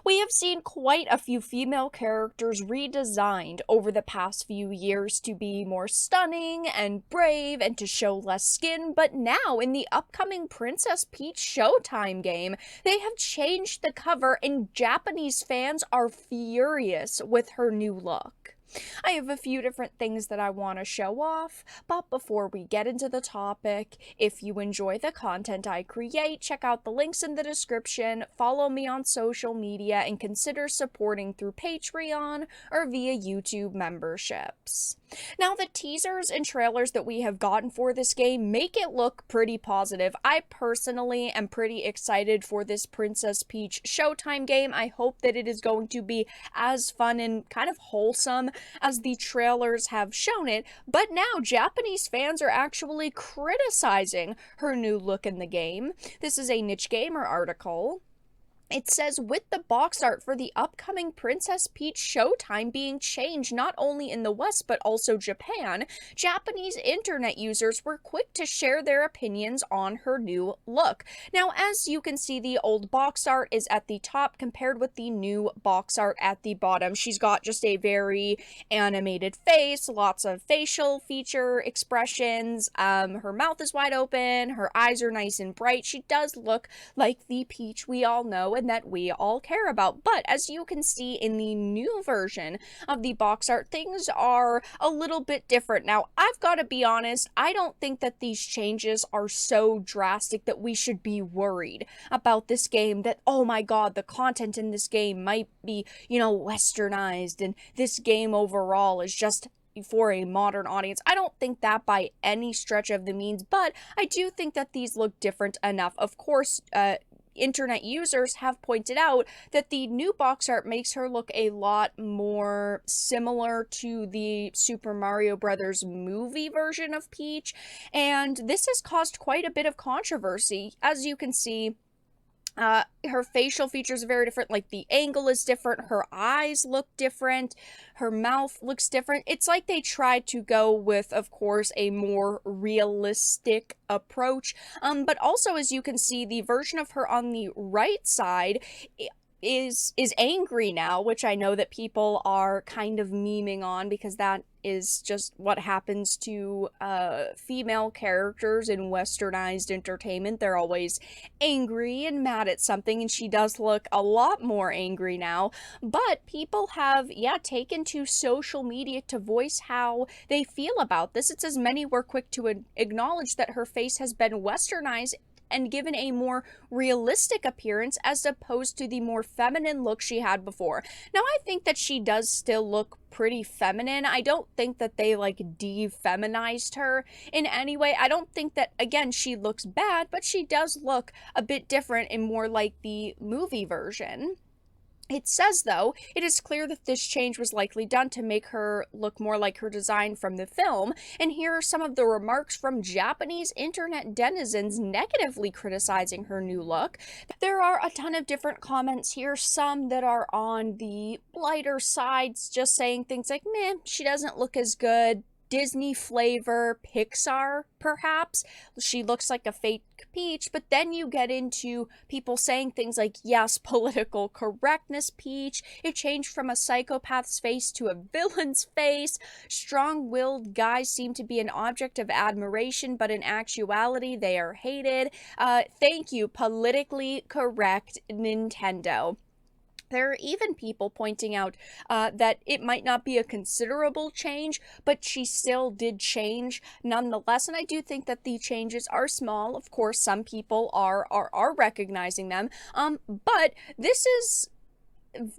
We have seen quite a few female characters redesigned over the past few years to be more stunning and brave and to show less skin, but now in the upcoming Princess Peach Showtime game, they have changed the cover and Japanese fans are furious with her new look. I have a few different things that I want to show off, but before we get into the topic, if you enjoy the content I create, check out the links in the description, follow me on social media, and consider supporting through Patreon or via YouTube memberships. Now, the teasers and trailers that we have gotten for this game make it look pretty positive. I personally am pretty excited for this Princess Peach Showtime game. I hope that it is going to be as fun and kind of wholesome as the trailers have shown it, but now Japanese fans are actually criticizing her new look in the game. This is a Niche Gamer article. It says, with the box art for the upcoming Princess Peach Showtime being changed not only in the West but also Japan, Japanese internet users were quick to share their opinions on her new look. Now, as you can see, the old box art is at the top compared with the new box art at the bottom. She's got just a very animated face, lots of facial feature expressions. Her mouth is wide open, her eyes are nice and bright. She does look like the Peach we all know and that we all care about. But as you can see in the new version of the box art, things are a little bit different. Now, I've got to be honest, I don't think that these changes are so drastic that we should be worried about this game, that, oh my god, the content in this game might be, westernized, and this game overall is just for a modern audience. I don't think that by any stretch of the means, but I do think that these look different enough. Of course, internet users have pointed out that the new box art makes her look a lot more similar to the Super Mario Brothers movie version of Peach, and this has caused quite a bit of controversy. As you can see, her facial features are very different, like the angle is different, her eyes look different, her mouth looks different. It's like they tried to go with, of course, a more realistic approach. But also, as you can see, the version of her on the right side is angry now, which I know that people are kind of memeing on because that is just what happens to female characters in westernized entertainment. They're always angry and mad at something, and she does look a lot more angry now. But people have, taken to social media to voice how they feel about this. It says many were quick to acknowledge that her face has been westernized and given a more realistic appearance as opposed to the more feminine look she had before. Now, I think that she does still look pretty feminine. I don't think that they de-feminized her in any way. I don't think that, again, she looks bad, but she does look a bit different and more like the movie version. It says, though, it is clear that this change was likely done to make her look more like her design from the film, and here are some of the remarks from Japanese internet denizens negatively criticizing her new look. There are a ton of different comments here, some that are on the lighter sides, just saying things like, meh, she doesn't look as good, Disney flavor, Pixar, perhaps. She looks like a fake Peach, but then you get into people saying things like, yes, political correctness Peach. It changed from a psychopath's face to a villain's face. Strong-willed guys seem to be an object of admiration, but in actuality, they are hated. Thank you, politically correct Nintendo. There are even people pointing out that it might not be a considerable change, but she still did change nonetheless, and I do think that the changes are small. Of course, some people are recognizing them, but this is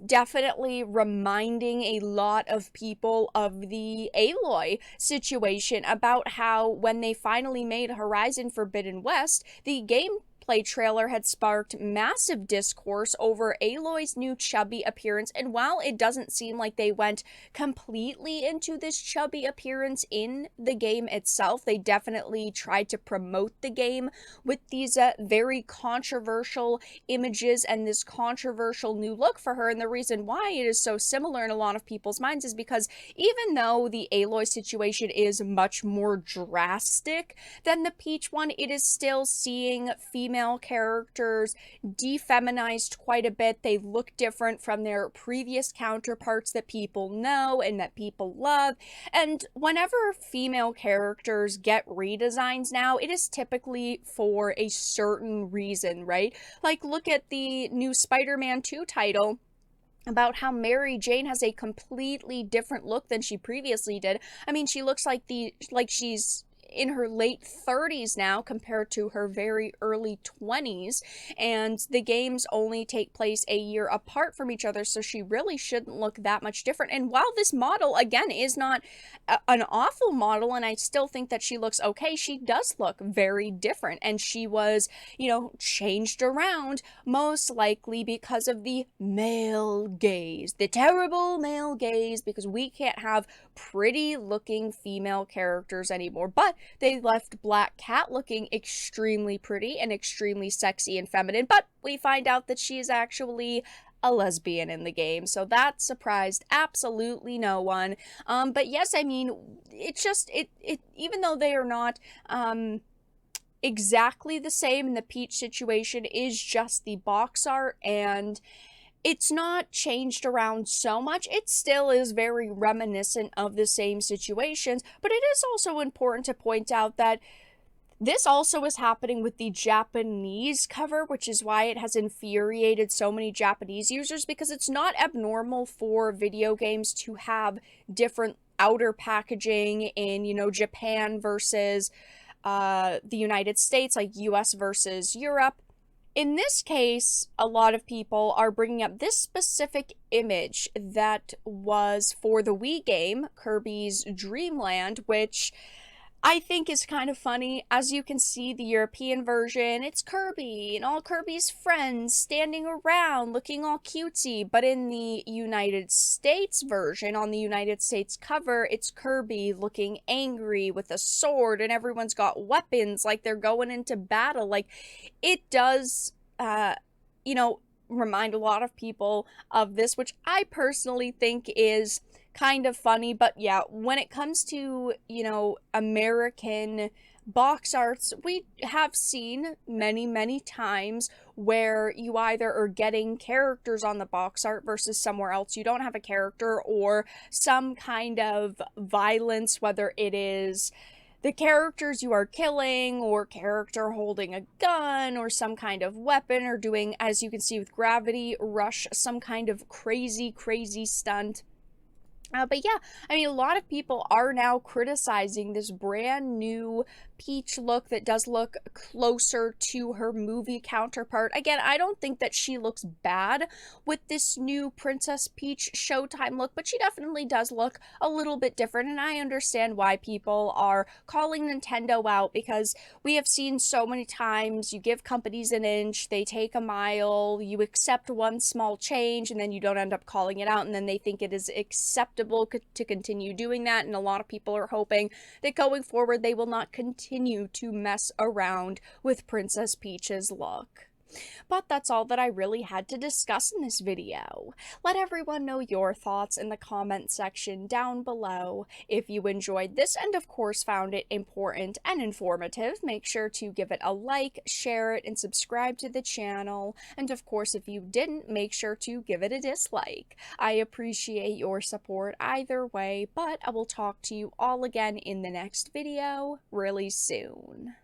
definitely reminding a lot of people of the Aloy situation, about how when they finally made Horizon Forbidden West, the gameplay trailer had sparked massive discourse over Aloy's new chubby appearance, and while it doesn't seem like they went completely into this chubby appearance in the game itself, they definitely tried to promote the game with these very controversial images and this controversial new look for her. And the reason why it is so similar in a lot of people's minds is because even though the Aloy situation is much more drastic than the Peach one, it is still seeing female female characters defeminized quite a bit. They look different from their previous counterparts that people know and that people love. And whenever female characters get redesigns now, it is typically for a certain reason, right? Like, look at the new Spider-Man 2 title about how Mary Jane has a completely different look than she previously did. I mean, she looks like she's in her late 30s now compared to her very early 20s, and the games only take place a year apart from each other, so she really shouldn't look that much different. And while this model again is not an awful model, and I still think that she looks okay, she does look very different, and she was, changed around most likely because of the male gaze, the terrible male gaze, because we can't have pretty looking female characters anymore. But they left Black Cat looking extremely pretty and extremely sexy and feminine, but we find out that she is actually a lesbian in the game, so that surprised absolutely no one. But yes, I mean, it even though they are not exactly the same, and the Peach situation is just the box art, and it's not changed around so much. It still is very reminiscent of the same situations, but it is also important to point out that this also is happening with the Japanese cover, which is why it has infuriated so many Japanese users, because it's not abnormal for video games to have different outer packaging in, Japan versus the United States, like US versus Europe. In this case, a lot of people are bringing up this specific image that was for the Wii game, Kirby's Dream Land, which I think is kind of funny. As you can see, the European version, it's Kirby and all Kirby's friends standing around looking all cutesy. But in the United States version, on the United States cover, it's Kirby looking angry with a sword, and everyone's got weapons like they're going into battle. Like, it does, remind a lot of people of this, which I personally think is kind of funny. But yeah, when it comes to, American box arts, we have seen many times where you either are getting characters on the box art versus somewhere else you don't have a character, or some kind of violence, whether it is the characters you are killing, or character holding a gun, or some kind of weapon, or doing, as you can see with Gravity Rush, some kind of crazy stunt. But yeah, I mean, a lot of people are now criticizing this brand new Peach look that does look closer to her movie counterpart. Again, I don't think that she looks bad with this new Princess Peach Showtime look, but she definitely does look a little bit different, and I understand why people are calling Nintendo out, because we have seen so many times you give companies an inch, they take a mile, you accept one small change, and then you don't end up calling it out, and then they think it is acceptable to continue doing that, and a lot of people are hoping that going forward they will not continue to mess around with Princess Peach's look. But that's all that I really had to discuss in this video. Let everyone know your thoughts in the comment section down below. If you enjoyed this and of course found it important and informative, make sure to give it a like, share it, and subscribe to the channel. And of course, if you didn't, make sure to give it a dislike. I appreciate your support either way, but I will talk to you all again in the next video really soon.